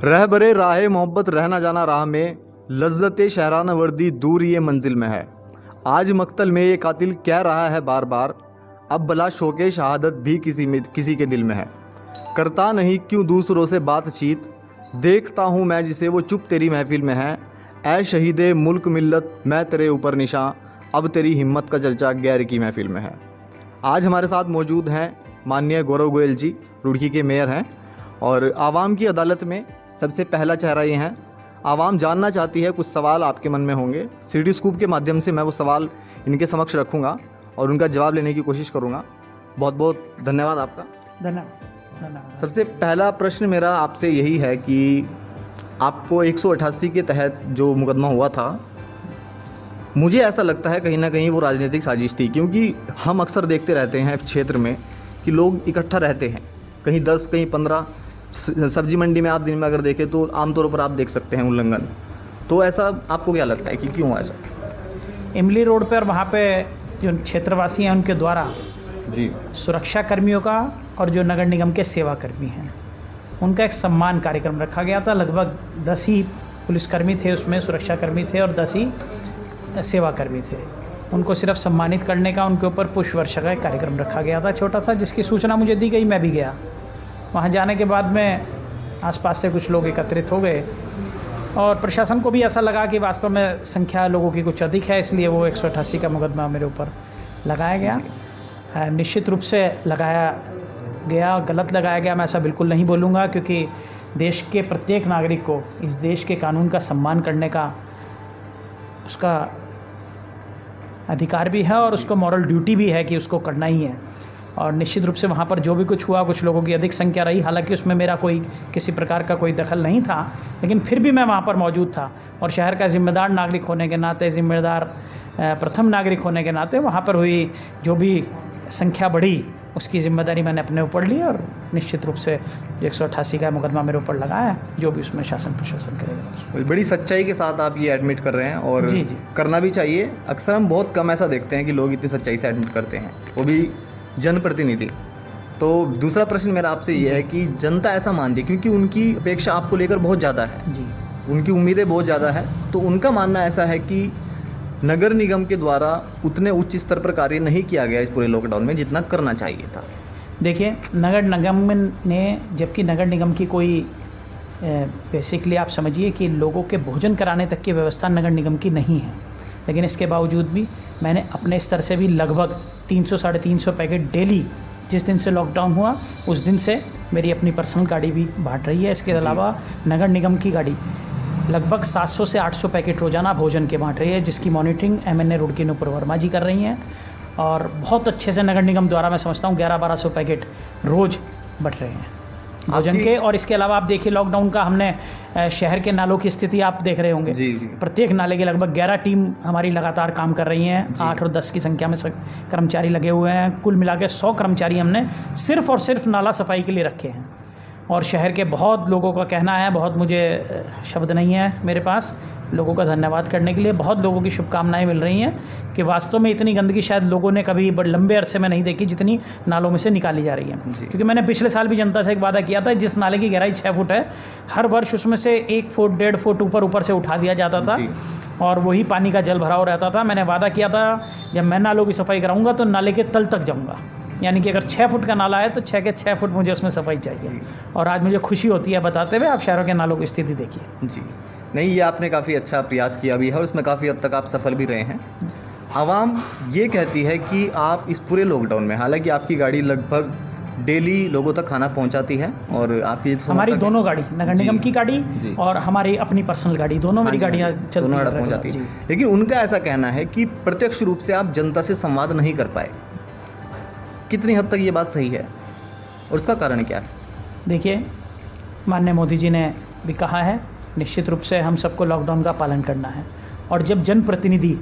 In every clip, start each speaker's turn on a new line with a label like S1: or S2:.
S1: रहबरे राहे मोहब्बत रहना जाना राह में, लज्जत शहराना वर्दी दूर ये मंजिल में है। आज मक्तल में ये कातिल कह रहा है बार बार, अब भला शौक़े शहादत भी किसी के दिल में है। करता नहीं क्यों दूसरों से बातचीत, देखता हूँ मैं जिसे वो चुप तेरी महफिल में है। ऐ शहीदे मुल्क मिल्लत मैं तेरे ऊपर निशां, अब तेरी हिम्मत का चर्चा गैर की महफिल में है। आज हमारे साथ मौजूद हैं माननीय गौरव गोयल जी, रुड़की के मेयर हैं, और आवाम की अदालत में सबसे पहला चेहरा ये हैं। आवाम जानना चाहती है, कुछ सवाल आपके मन में होंगे, सिटी स्कूप के माध्यम से मैं वो सवाल इनके समक्ष रखूँगा और उनका जवाब लेने की कोशिश करूँगा। बहुत बहुत धन्यवाद आपका।
S2: धन्यवाद।
S1: सबसे पहला प्रश्न मेरा आपसे यही है कि आपको 188 के तहत जो मुकदमा हुआ था, मुझे ऐसा लगता है कहीं ना कहीं वो राजनीतिक साजिश थी, क्योंकि हम अक्सर देखते रहते हैं क्षेत्र में कि लोग इकट्ठा रहते हैं, कहीं 10 कहीं 15। सब्जी मंडी में आप दिन में अगर देखें तो आमतौर पर आप देख सकते हैं उल्लंघन। तो ऐसा आपको क्या लगता है कि क्यों ऐसा?
S2: इमली रोड पर वहाँ पे जो क्षेत्रवासी हैं उनके द्वारा
S1: जी,
S2: सुरक्षा कर्मियों का और जो नगर निगम के सेवा कर्मी हैं उनका एक सम्मान कार्यक्रम रखा गया था। लगभग 10 ही पुलिसकर्मी थे उसमें, सुरक्षा कर्मी थे, और 10 ही सेवा कर्मी थे। उनको सिर्फ सम्मानित करने का, उनके ऊपर पुष्प वर्षा का एक कार्यक्रम रखा गया था, छोटा था, जिसकी सूचना मुझे दी गई। मैं भी गया। वहाँ जाने के बाद में आसपास से कुछ लोग एकत्रित हो गए और प्रशासन को भी ऐसा लगा कि वास्तव में संख्या लोगों की कुछ अधिक है, इसलिए वो 188 का मुकदमा मेरे ऊपर लगाया गया। निश्चित रूप से लगाया गया, गलत लगाया गया, मैं ऐसा बिल्कुल नहीं बोलूँगा, क्योंकि देश के प्रत्येक नागरिक को इस देश के कानून का सम्मान करने का उसका अधिकार भी है और उसको मॉरल ड्यूटी भी है कि उसको करना ही है। और निश्चित रूप से वहाँ पर जो भी कुछ हुआ, कुछ लोगों की अधिक संख्या रही, हालांकि उसमें मेरा कोई किसी प्रकार का कोई दखल नहीं था, लेकिन फिर भी मैं वहाँ पर मौजूद था और शहर का ज़िम्मेदार नागरिक होने के नाते, ज़िम्मेदार प्रथम नागरिक होने के नाते वहाँ पर हुई जो भी संख्या बढ़ी उसकी ज़िम्मेदारी मैंने अपने ऊपर ली और निश्चित रूप से 188 का मुकदमा मेरे ऊपर लगाया, जो भी उसमें शासन प्रशासन करेगा।
S1: बड़ी सच्चाई के साथ आप ये एडमिट कर रहे हैं और
S2: जी।
S1: करना भी चाहिए। अक्सर हम बहुत कम ऐसा देखते हैं कि लोग इतनी सच्चाई से एडमिट करते हैं, वो भी जनप्रतिनिधि। तो दूसरा प्रश्न मेरा आपसे ये है कि जनता ऐसा मानती है, क्योंकि उनकी अपेक्षा आपको लेकर बहुत ज़्यादा है
S2: जी,
S1: उनकी उम्मीदें बहुत ज़्यादा है, तो उनका मानना ऐसा है कि नगर निगम के द्वारा उतने उच्च स्तर पर कार्य नहीं किया गया इस पूरे लॉकडाउन में जितना करना चाहिए था।
S2: देखिए, नगर निगम ने, जबकि नगर निगम की कोई बेसिकली आप समझिए कि लोगों के भोजन कराने तक की व्यवस्था नगर निगम की नहीं है, लेकिन इसके बावजूद भी मैंने अपने स्तर से भी लगभग 300-350 पैकेट डेली, जिस दिन से लॉकडाउन हुआ उस दिन से मेरी अपनी पर्सनल गाड़ी भी बांट रही है। इसके अलावा नगर निगम की गाड़ी लगभग 700 से 800 पैकेट रोज़ाना भोजन के बांट रही है, जिसकी मॉनिटरिंग MNA रुड़की नुपुर वर्मा जी कर रही हैं। और बहुत अच्छे से नगर निगम द्वारा मैं समझता हूँ 1100-1200 पैकेट रोज़ बट रहे हैं भोजन के। और इसके अलावा आप देखिए, लॉकडाउन का हमने शहर के नालों की स्थिति आप देख रहे होंगे।
S1: जी।
S2: प्रत्येक नाले के लगभग 11 टीम हमारी लगातार काम कर रही हैं। 8 और 10 की संख्या में कर्मचारी लगे हुए हैं। कुल मिला के 100 कर्मचारी हमने सिर्फ और सिर्फ नाला सफाई के लिए रखे हैं। और शहर के बहुत लोगों का कहना है, बहुत, मुझे शब्द नहीं है मेरे पास लोगों का धन्यवाद करने के लिए, बहुत लोगों की शुभकामनाएं मिल रही हैं कि वास्तव में इतनी गंदगी शायद लोगों ने कभी बड़े लंबे अरसे में नहीं देखी जितनी नालों में से निकाली जा रही है। क्योंकि मैंने पिछले साल भी जनता से एक वादा किया था, जिस नाले की गहराई 6 फुट है, हर वर्ष उसमें से 1 फुट 1.5 फुट ऊपर से उठा दिया जाता था और वही पानी का जल भराव रहता था। मैंने वादा किया था, जब मैं नालों की सफाई कराऊंगा तो नाले के तल तक जाऊँगा, यानी कि अगर 6 फुट का नाला है तो 6 के 6 फुट मुझे उसमें सफाई चाहिए। और आज मुझे खुशी होती है बताते हुए, आप शहरों के नालों की स्थिति देखिए।
S1: जी, नहीं, ये आपने काफ़ी अच्छा प्रयास किया भी है और इसमें काफ़ी हद तक आप सफल भी रहे हैं। आवाम ये कहती है कि आप इस पूरे लॉकडाउन में, हालांकि आपकी गाड़ी लगभग डेली लोगों तक खाना पहुंचाती है और आपकी
S2: हमारी दोनों गाड़ी, नगर निगम की गाड़ी और हमारी अपनी पर्सनल गाड़ी, दोनों मेरी गाड़ियाँ
S1: पहुँचाती है, लेकिन उनका ऐसा कहना है कि प्रत्यक्ष रूप से आप जनता से संवाद नहीं कर पाए। कितनी हद तक ये बात सही है और उसका कारण क्या है?
S2: देखिए, माननीय मोदी जी ने भी कहा है, निश्चित रूप से हम सबको लॉकडाउन का पालन करना है, और जब जनप्रतिनिधि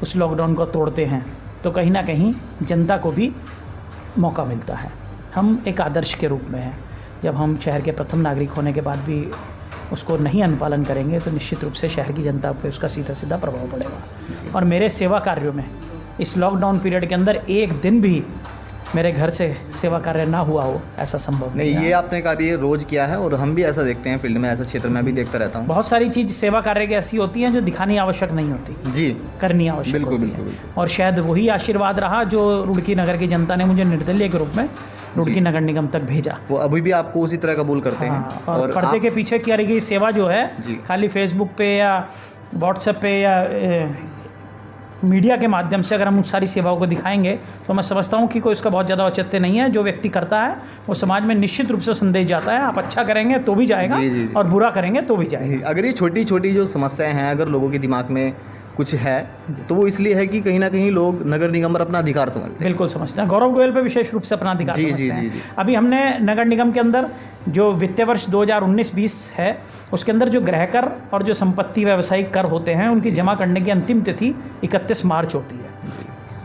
S2: उस लॉकडाउन को तोड़ते हैं तो कहीं ना कहीं जनता को भी मौका मिलता है। हम एक आदर्श के रूप में हैं, जब हम शहर के प्रथम नागरिक होने के बाद भी उसको नहीं अनुपालन करेंगे तो निश्चित रूप से शहर की जनता पर उसका सीधा सीधा प्रभाव पड़ेगा। और मेरे सेवा कार्यों में इस लॉकडाउन पीरियड के अंदर एक दिन भी मेरे घर से सेवा कार्य ना हुआ हो, ऐसा संभव
S1: नहीं,
S2: है।
S1: ये आपने कार्य रोज़ किया है और हम भी ऐसा देखते हैं फील्ड में, ऐसा क्षेत्र में भी देखता रहता हूँ।
S2: बहुत सारी चीज़ सेवा कार्य की ऐसी होती हैं जो दिखानी आवश्यक नहीं होती,
S1: जी,
S2: करनी आवश्यक
S1: बिल्कुल
S2: होती
S1: बिल्कुल
S2: है।
S1: बिल्कुल।
S2: और शायद वही आशीर्वाद रहा जो रुड़की नगर की जनता ने मुझे निर्दलीय के रूप में रुड़की नगर निगम तक भेजा।
S1: वो अभी भी आपको उसी तरह कबूल करते
S2: हाँ,
S1: हैं।
S2: और पर्दे के पीछे की गई सेवा जो है
S1: जी।
S2: खाली फेसबुक पे या व्हाट्सएप पे या मीडिया के माध्यम से अगर हम उन सारी सेवाओं को दिखाएंगे तो मैं समझता हूँ कि कोई उसका बहुत ज़्यादा औचित्य नहीं है। जो व्यक्ति करता है वो समाज में निश्चित रूप से संदेश जाता है, आप अच्छा करेंगे तो भी जाएगा
S1: जी, जी, जी।
S2: और बुरा करेंगे तो भी जाएगा।
S1: अगर ये छोटी छोटी जो समस्याएं हैं, अगर लोगों के दिमाग में कुछ है तो वो इसलिए है कि कहीं ना कहीं लोग नगर निगम पर अपना अधिकार समझते हैं।
S2: बिल्कुल समझते हैं, गौरव गोयल पे विशेष रूप से अपना अधिकार
S1: जी,
S2: समझते
S1: जी,
S2: हैं।
S1: जी, जी।
S2: अभी हमने नगर निगम के अंदर जो वित्तीय वर्ष 2019-20 है उसके अंदर जो गृह कर और जो संपत्ति व्यावसायिक कर होते हैं उनकी जमा करने की अंतिम तिथि 31 मार्च होती है।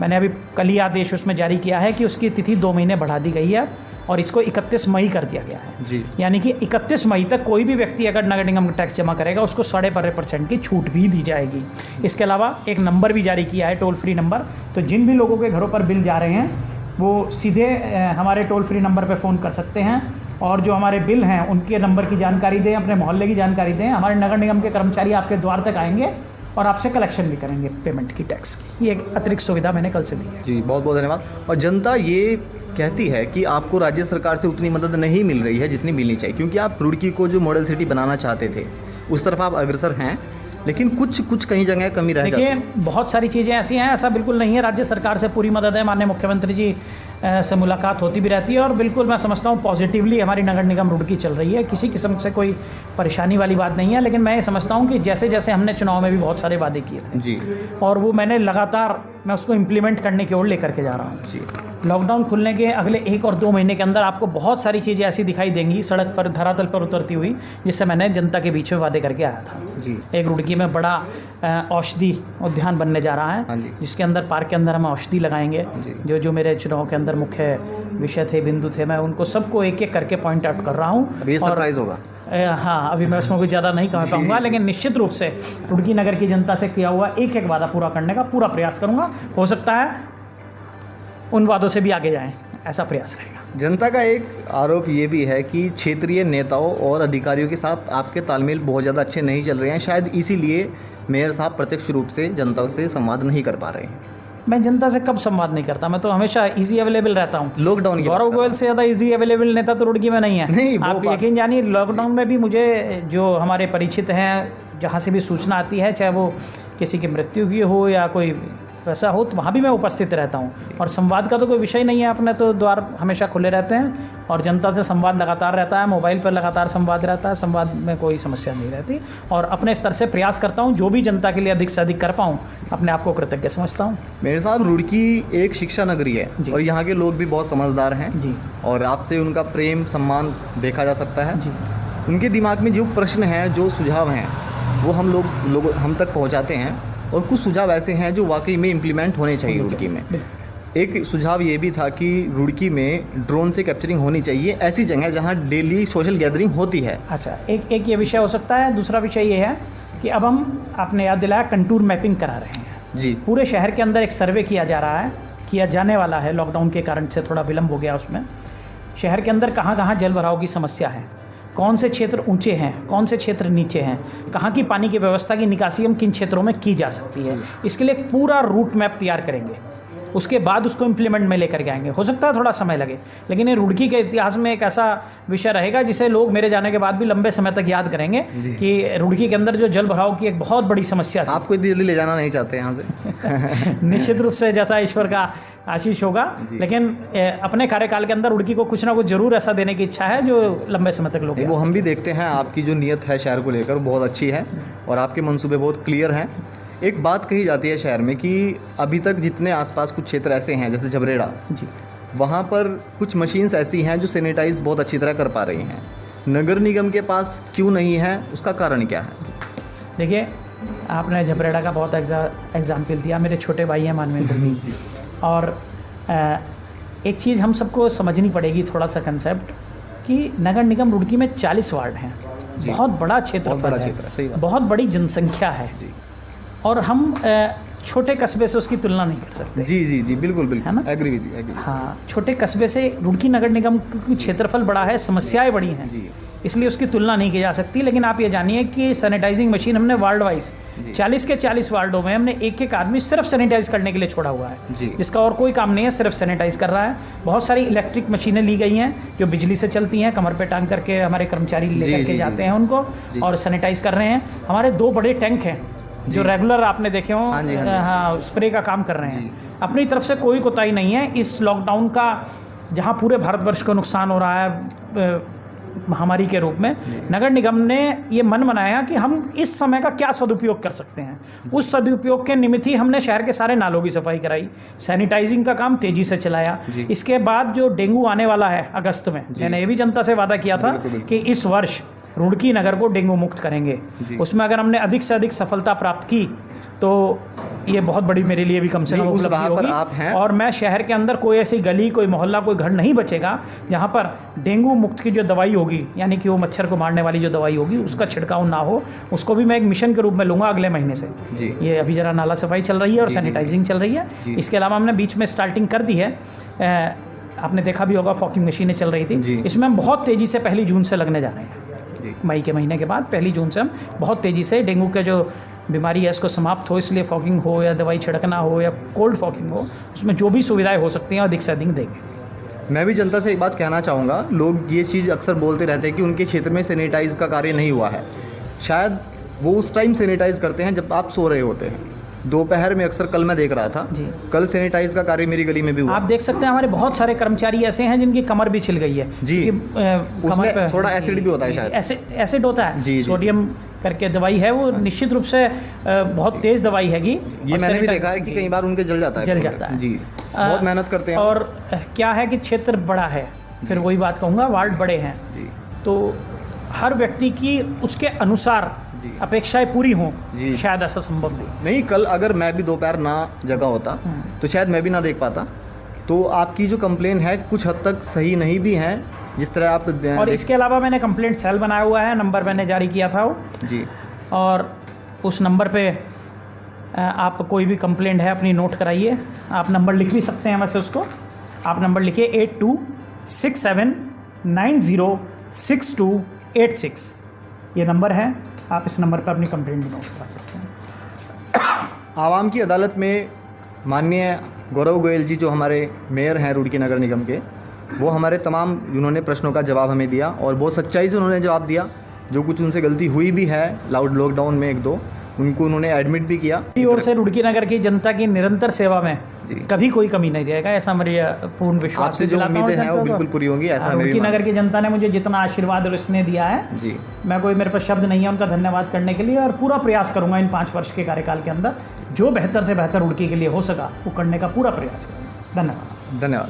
S2: मैंने अभी कल ही आदेश उसमें जारी किया है कि उसकी तिथि 2 महीने बढ़ा दी गई है और इसको 31 मई कर दिया गया है।
S1: जी,
S2: यानी कि 31 मई तक कोई भी व्यक्ति अगर नगर निगम का टैक्स जमा करेगा उसको 12.5% की छूट भी दी जाएगी। इसके अलावा एक नंबर भी जारी किया है, टोल फ्री नंबर, तो जिन भी लोगों के घरों पर बिल जा रहे हैं वो सीधे हमारे टोल फ्री नंबर पर फ़ोन कर सकते हैं और जो हमारे बिल हैं उनके नंबर की जानकारी दें, अपने मोहल्ले की जानकारी दें। हमारे नगर निगम के कर्मचारी आपके द्वार तक आएंगे और आपसे कलेक्शन भी करेंगे पेमेंट की, टैक्स की। ये एक अतिरिक्त सुविधा मैंने कल से दी है।
S1: जी, बहुत बहुत धन्यवाद। और जनता ये कहती है कि आपको राज्य सरकार से उतनी मदद नहीं मिल रही है जितनी मिलनी चाहिए, क्योंकि आप रुड़की को जो मॉडल सिटी बनाना चाहते थे उस तरफ आप अग्रसर हैं, लेकिन कुछ कहीं जगह कमी रह जाती है।
S2: देखिए, बहुत सारी चीज़ें ऐसी हैं, ऐसा बिल्कुल नहीं है। राज्य सरकार से पूरी मदद है, माननीय मुख्यमंत्री जी से मुलाकात होती भी रहती है और बिल्कुल मैं समझता हूँ पॉजिटिवली हमारी नगर निगम रुड़की चल रही है, किसी किस्म से कोई परेशानी वाली बात नहीं है। लेकिन मैं ये समझता हूँ कि जैसे जैसे हमने चुनाव में भी बहुत सारे वादे किए थे
S1: जी,
S2: और वो मैंने लगातार मैं उसको इम्प्लीमेंट करने की ओर लेकर के जा रहा हूँ।
S1: जी,
S2: लॉकडाउन खुलने के अगले 1 और 2 महीने के अंदर आपको बहुत सारी चीज़ें ऐसी दिखाई देंगी सड़क पर, धरातल पर उतरती हुई, जिससे मैंने जनता के बीच में वादे करके आया था।
S1: जी,
S2: एक रुड़की में बड़ा औषधि उद्यान बनने जा रहा
S1: हाँ
S2: है,
S1: जी।
S2: जिसके अंदर पार्क के अंदर हम औषधि लगाएंगे।
S1: जी।
S2: जो मेरे चुनाव के अंदर मुख्य विषय थे, बिंदु थे, मैं उनको सबको एक एक करके पॉइंट आउट कर रहा हूँ।
S1: अब ये सरप्राइज होगा।
S2: हाँ, अभी मैं उसमें कुछ ज़्यादा नहीं कह पाऊँगा, लेकिन निश्चित रूप से रुड़की नगर की जनता से किया हुआ एक एक वादा पूरा करने का पूरा प्रयास करूँगा। हो सकता है उन वादों से भी आगे जाएं, ऐसा प्रयास रहेगा।
S1: जनता का एक आरोप ये भी है कि क्षेत्रीय नेताओं और अधिकारियों के साथ आपके तालमेल बहुत ज़्यादा अच्छे नहीं चल रहे हैं, शायद इसीलिए मेयर साहब प्रत्यक्ष रूप से जनता से संवाद नहीं कर पा रहे हैं।
S2: मैं जनता से कब संवाद नहीं करता, मैं तो हमेशा इजी अवेलेबल रहता हूँ।
S1: लॉकडाउन की बात
S2: गौरव
S1: कर
S2: गोयल से ज़्यादा इजी अवेलेबल नेता तो रुड़की में नहीं है।
S1: नहीं, वो
S2: आप
S1: बात-
S2: यकीन जानिए, लॉकडाउन में भी मुझे जो हमारे परिचित हैं, जहाँ से भी सूचना आती है, चाहे वो किसी की मृत्यु की हो या कोई वैसा हो, तो वहाँ भी मैं उपस्थित रहता हूँ। और संवाद का तो कोई विषय नहीं है, अपने तो द्वार हमेशा खुले रहते हैं और जनता से संवाद लगातार रहता है, मोबाइल पर लगातार संवाद रहता है, संवाद में कोई समस्या नहीं रहती। और अपने स्तर से प्रयास करता हूँ, जो भी जनता के लिए अधिक से अधिक कर पाऊँ, अपने आप को कृतज्ञ समझता हूँ।
S1: मेरे साहब, रुड़की एक शिक्षा नगरी है
S2: जी।
S1: और यहाँ के लोग भी बहुत समझदार हैं
S2: जी
S1: और आपसे उनका प्रेम सम्मान देखा जा सकता है।
S2: जी
S1: उनके दिमाग में जो प्रश्न हैं, जो सुझाव हैं, वो हम लोग हम तक पहुँचाते हैं और कुछ सुझाव ऐसे हैं जो वाकई में इम्प्लीमेंट होने चाहिए रुड़की में। एक सुझाव ये भी था कि रुड़की में ड्रोन से कैप्चरिंग होनी चाहिए, ऐसी जगह जहाँ डेली सोशल गैदरिंग होती है।
S2: अच्छा, एक ये विषय हो सकता है। दूसरा विषय ये है कि अब हम, आपने याद दिलाया, कंटूर मैपिंग करा रहे हैं।
S1: जी,
S2: पूरे शहर के अंदर एक सर्वे किया जा रहा है, किया जाने वाला है, लॉकडाउन के कारण से थोड़ा विलम्ब हो गया उसमें। शहर के अंदर कहाँ कहाँ जल भराव की समस्या है, कौन से क्षेत्र ऊंचे हैं, कौन से क्षेत्र नीचे हैं, कहाँ की पानी की व्यवस्था की निकासी हम किन क्षेत्रों में की जा सकती है, इसके लिए एक पूरा रूट मैप तैयार करेंगे। उसके बाद उसको इम्प्लीमेंट में लेकर के आएंगे। हो सकता है थोड़ा समय लगे, लेकिन ये रुड़की के इतिहास में एक ऐसा विषय रहेगा जिसे लोग मेरे जाने के बाद भी लंबे समय तक याद करेंगे कि रुड़की के अंदर जो जल भराव की एक बहुत बड़ी समस्या थी।
S1: आपको इतनी जल्दी ले जाना नहीं चाहते यहाँ से।
S2: निश्चित रूप से जैसा ईश्वर का आशीष होगा, लेकिन अपने कार्यकाल के अंदर रुड़की को कुछ ना कुछ जरूर ऐसा देने की इच्छा है जो लंबे समय तक लोग
S1: वो हम भी देखते हैं, आपकी जो नीयत है शहर को लेकर बहुत अच्छी है और आपके मंसूबे बहुत क्लियर हैं। एक बात कही जाती है शहर में कि अभी तक जितने आसपास कुछ क्षेत्र ऐसे हैं जैसे झबरेड़ा,
S2: जी,
S1: वहाँ पर कुछ मशीन्स ऐसी हैं जो सैनिटाइज बहुत अच्छी तरह कर पा रही हैं। नगर निगम के पास क्यों नहीं है, उसका कारण क्या है?
S2: देखिए, आपने झबरेड़ा का बहुत एग्जाम्पल दिया। मेरे छोटे भाई हैं मानवेंद्र जी, और एक चीज़ हम सबको समझनी पड़ेगी, थोड़ा सा कंसेप्ट, कि नगर निगम रुड़की में 40 वार्ड हैं, बहुत बड़ा क्षेत्र,
S1: बहुत बड़ा क्षेत्र है, सही बात।
S2: बहुत बड़ी जनसंख्या है। और हम छोटे कस्बे से उसकी तुलना नहीं कर सकते।
S1: जी जी जी, बिल्कुल
S2: है
S1: बिल्कुल,
S2: ना?
S1: Agree with agree.
S2: हाँ, छोटे कस्बे से रुड़की नगर निगम क्योंकि क्षेत्रफल बड़ा है, समस्याएं बड़ी हैं,
S1: जी
S2: इसलिए उसकी तुलना नहीं की जा सकती। लेकिन आप ये जानिए कि सैनिटाइजिंग मशीन हमने वार्ड वाइज 40 के 40 वार्डों में हमने एक आदमी सिर्फ सैनिटाइज करने के लिए छोड़ा हुआ है,
S1: जी
S2: जिसका और कोई काम नहीं है, सिर्फ सैनिटाइज कर रहा है। बहुत सारी इलेक्ट्रिक मशीनें ली गई हैं जो बिजली से चलती हैं, कमर पे टांग करके हमारे कर्मचारी लेकर
S1: जी,
S2: के
S1: जी,
S2: जाते
S1: जी।
S2: हैं उनको
S1: जी।
S2: और सैनिटाइज कर रहे हैं। हमारे 2 बड़े टैंक हैं जो रेगुलर आपने देखे हों,
S1: हाँ जी, हाँ जी।
S2: हाँ, स्प्रे का काम कर रहे हैं।
S1: जी।
S2: अपनी तरफ से कोई कोताही नहीं है। इस लॉकडाउन का जहाँ पूरे भारतवर्ष को नुकसान हो रहा है महामारी के रूप में, नगर निगम ने ये मन बनाया कि हम इस समय का क्या सदुपयोग कर सकते हैं। उस सदुपयोग के निमित्त ही हमने शहर के सारे नालों की सफाई कराई, सैनिटाइजिंग का काम तेजी से चलाया।
S1: जी।
S2: इसके बाद जो डेंगू आने वाला है अगस्त में, मैंने ये भी जनता से वादा किया था
S1: बिल्कुल, बिल्कुल।
S2: कि इस वर्ष रुड़की नगर को डेंगू मुक्त करेंगे।
S1: जी।
S2: उसमें अगर हमने अधिक से अधिक सफलता प्राप्त की तो ये बहुत बड़ी मेरे लिए भी कम से कम
S1: नहीं, उस
S2: उपलब्धि
S1: राह पर
S2: होगी।
S1: आप हैं।
S2: और मैं शहर के अंदर कोई ऐसी गली, कोई मोहल्ला, कोई घर नहीं बचेगा जहाँ पर डेंगू मुक्त की जो दवाई होगी, यानी कि वो मच्छर को मारने वाली जो दवाई होगी, उसका छिड़काव ना हो। उसको भी मैं एक मिशन के रूप में लूँगा अगले महीने से।
S1: जी।
S2: ये अभी जरा नाला सफाई चल रही है और
S1: जी, जी,
S2: सैनिटाइजिंग चल रही है।
S1: जी।
S2: इसके अलावा हमने बीच में स्टार्टिंग कर दी है। आपने देखा भी होगा, फॉकिंग मशीनें चल रही
S1: जी।
S2: थी। इसमें हम बहुत तेज़ी से 1 जून से लगने जा रहे हैं।
S1: जी
S2: मई के महीने के बाद 1 जून से हम बहुत तेज़ी से डेंगू के जो बीमारी है इसको समाप्त हो, इसलिए फॉगिंग हो या दवाई छिड़कना हो या कोल्ड फॉगिंग हो, उसमें जो भी सुविधाएं हो सकती हैं अधिक से अधिक देंगे।
S1: मैं भी जनता से एक बात कहना चाहूँगा, लोग ये चीज़ अक्सर बोलते रहते हैं कि उनके क्षेत्र में सैनिटाइज का कार्य नहीं हुआ है। शायद वो उस टाइम सैनिटाइज करते हैं जब आप सो रहे होते हैं। दोपहर में अक्सर, कल मैं देख रहा था,
S2: जी।
S1: कल सैनिटाइज का कार्य मेरी गली में भी हुआ।
S2: आप देख सकते हैं हमारे बहुत सारे कर्मचारी ऐसे हैं जिनकी कमर भी छिल गई है।
S1: जी।
S2: कि,
S1: उसमें
S2: पे
S1: थोड़ा एसिड भी होता है शायद।
S2: एसिड होता है।
S1: जी, जी।
S2: सोडियम करके दवाई है, वो निश्चित रूप से बहुत तेज़ दवाई हैगी।
S1: ये मैंने भी देखा है कि कई बार उनके जल जाता है।
S2: जल जाता है।
S1: जी, बहुत मेहनत करते हैं।
S2: और क्या है कि क्षेत्र बड़ा है, फिर वही बात कहूँगा, वार्ड बड़े हैं,
S1: जी
S2: तो हर व्यक्ति की उसके अनुसार
S1: जी।
S2: अपेक्षाएं पूरी हों,
S1: जी।
S2: शायद ऐसा संभव नहीं।
S1: नहीं, कल अगर मैं भी दोपहर ना जगह होता तो शायद मैं भी ना देख पाता। तो आपकी जो कंप्लेन है कुछ हद तक सही नहीं भी है, जिस तरह आप
S2: और इसके अलावा मैंने कंप्लेंट सेल बनाया हुआ है, नंबर मैंने जारी किया था वो,
S1: जी
S2: और उस नंबर पे आप कोई भी कंप्लेंट है अपनी नोट कराइए। आप नंबर लिख भी सकते हैं वैसे उसको, आप नंबर लिखिए 8267906286। ये नंबर है, आप इस नंबर पर अपनी कंप्लेंट भी नोट करा सकते हैं।
S1: आवाम की अदालत में माननीय गौरव गोयल जी, जो हमारे मेयर हैं रुड़की नगर निगम के, वो हमारे तमाम उन्होंने प्रश्नों का जवाब हमें दिया और बहुत सच्चाई से उन्होंने जवाब दिया। जो कुछ उनसे गलती हुई भी है लॉकडाउन में 1-2, उनको उन्होंने एडमिट भी किया।
S2: की ओर से रुड़की नगर की जनता की निरंतर सेवा में
S1: जी।
S2: कभी कोई कमी नहीं रहेगा, ऐसा मेरे पूर्ण विश्वास
S1: आपसे
S2: से
S1: जो
S2: दिलाता हूं
S1: उम्मीदें हैं
S2: जनता
S1: वो
S2: को।
S1: बिल्कुल पूरी होंगी, ऐसा मैं भी
S2: रुड़की
S1: मानता
S2: नगर की जनता ने मुझे जितना आशीर्वाद और स्नेह दिया है,
S1: जी।
S2: मैं कोई, मेरे पास शब्द नहीं है उनका धन्यवाद करने के लिए। और पूरा प्रयास करूंगा इन 5 वर्ष के कार्यकाल के अंदर जो बेहतर से बेहतर रुड़की के लिए हो सका वो करने का पूरा प्रयास करूंगा। धन्यवाद।
S1: धन्यवाद।